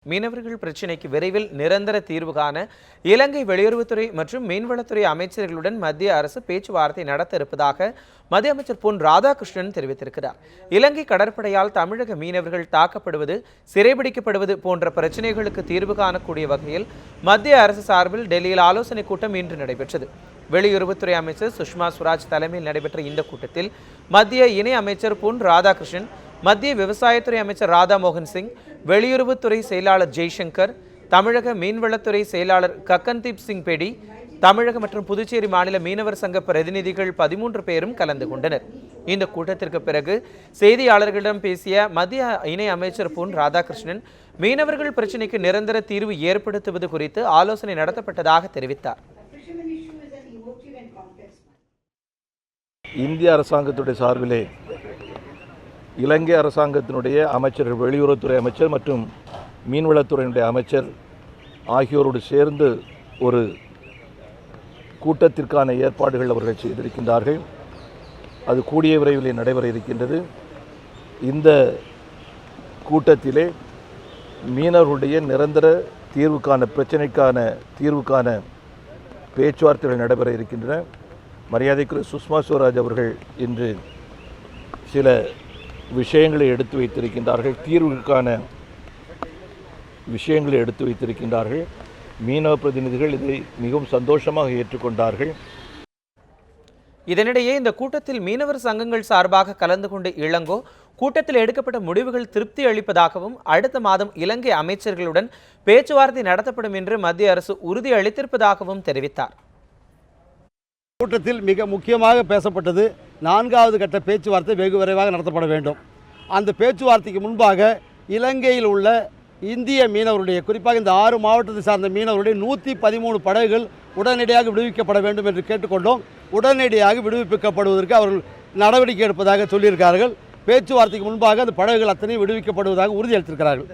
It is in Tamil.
மீனவர்கள் பிரச்சினைக்கு விரைவில் நிரந்தர தீர்வு காண இலங்கை வெளியுறவுத்துறை மற்றும் மீன்வளத்துறை அமைச்சர்களுடன் மத்திய அரசு பேச்சுவார்த்தை நடத்த இருப்பதாக மத்திய அமைச்சர் பொன் ராதாகிருஷ்ணன் தெரிவித்திருக்கிறார். இலங்கை கடற்படையால் தமிழக மீனவர்கள் தாக்கப்படுவது, சிறைபிடிக்கப்படுவது போன்ற பிரச்சினைகளுக்கு தீர்வு காணக்கூடிய வகையில் மத்திய அரசு சார்பில் டெல்லியில் ஆலோசனை கூட்டம் இன்று நடைபெற்றது. வெளியுறவுத்துறை அமைச்சர் சுஷ்மா ஸ்வராஜ் தலைமையில் நடைபெற்ற இந்த கூட்டத்தில் மத்திய இணை அமைச்சர் பொன் ராதாகிருஷ்ணன், மத்திய விவசாயத்துறை அமைச்சர் ராதா மோகன் சிங், வெளியுறவுத்துறை செயலாளர் ஜெய்சங்கர், தமிழக மீன்வளத்துறை செயலாளர் கக்கன்தீப் சிங் பேடி, தமிழக மற்றும் புதுச்சேரி மாநில மீனவர் சங்க பிரதிநிதிகள் 13 பேரும் கலந்து கொண்டனர். இந்த கூட்டத்திற்கு பிறகு செய்தியாளர்களிடம் பேசிய மத்திய இணை அமைச்சர் பொன் ராதாகிருஷ்ணன், மீனவர்கள் பிரச்சினைக்கு நிரந்தர தீர்வு ஏற்படுத்துவது குறித்து ஆலோசனை நடத்தப்பட்டதாக தெரிவித்தார். இந்திய அரசாங்கத்துடைய சார்பிலே இலங்கை அரசாங்கத்தினுடைய அமைச்சர்கள், வெளியுறவுத்துறை அமைச்சர் மற்றும் மீன்வளத்துறையினுடைய அமைச்சர் ஆகியோரோடு சேர்ந்து ஒரு கூட்டத்திற்கான ஏற்பாடுகள் அவர்கள் செய்திருக்கின்றார்கள். அது கூடிய விரைவில் நடைபெற இருக்கின்றது. இந்த கூட்டத்திலே மீனவர்களுடைய நிரந்தர தீர்வுக்கான பிரச்சனைக்கான தீர்வுக்கான பேச்சுவார்த்தைகள் நடைபெற இருக்கின்றன. மரியாதைக்குரிய சுஷ்மா ஸ்வராஜ் அவர்கள் இன்று சில விஷயங்களை எடுத்து வைத்திருக்கின்றார்கள், தீர்வுக்கான விஷயங்களை எடுத்து வைத்திருக்கின்றார்கள். மீனவ பிரதிநிதிகள் இதை மிகவும் சந்தோஷமாக ஏற்றுக்கொண்டார்கள். இதனிடையே இந்த கூட்டத்தில் மீனவர் சங்கங்கள் சார்பாக கலந்து கொண்ட இளங்கோ, கூட்டத்தில் எடுக்கப்பட்ட முடிவுகள் திருப்தி அளிப்பதாகவும் அடுத்த மாதம் இலங்கை அமைச்சர்களுடன் பேச்சுவார்த்தை நடத்தப்படும் என்று மத்திய அரசு உறுதி அளித்திருப்பதாகவும் தெரிவித்தார். கூட்டத்தில் மிக முக்கியமாக பேசப்பட்டது 4வது கட்ட பேச்சுவார்த்தை வெகு விரைவாக நடத்தப்பட வேண்டும். அந்த பேச்சுவார்த்தைக்கு முன்பாக இலங்கையில் உள்ள இந்திய மீனவருடைய, குறிப்பாக இந்த 6 மாவட்டத்தை சார்ந்த மீனவருடைய 113 படகுகள் உடனடியாக விடுவிக்கப்பட வேண்டும் என்று கேட்டுக்கொண்டோம். உடனடியாக விடுவிக்கப்படுவதற்கு அவர்கள் நடவடிக்கை எடுப்பதாக சொல்லியிருக்கிறார்கள். பேச்சுவார்த்தைக்கு முன்பாக அந்த படகுகள் அத்தனை விடுவிக்கப்படுவதாக உறுதியளித்திருக்கிறார்கள்.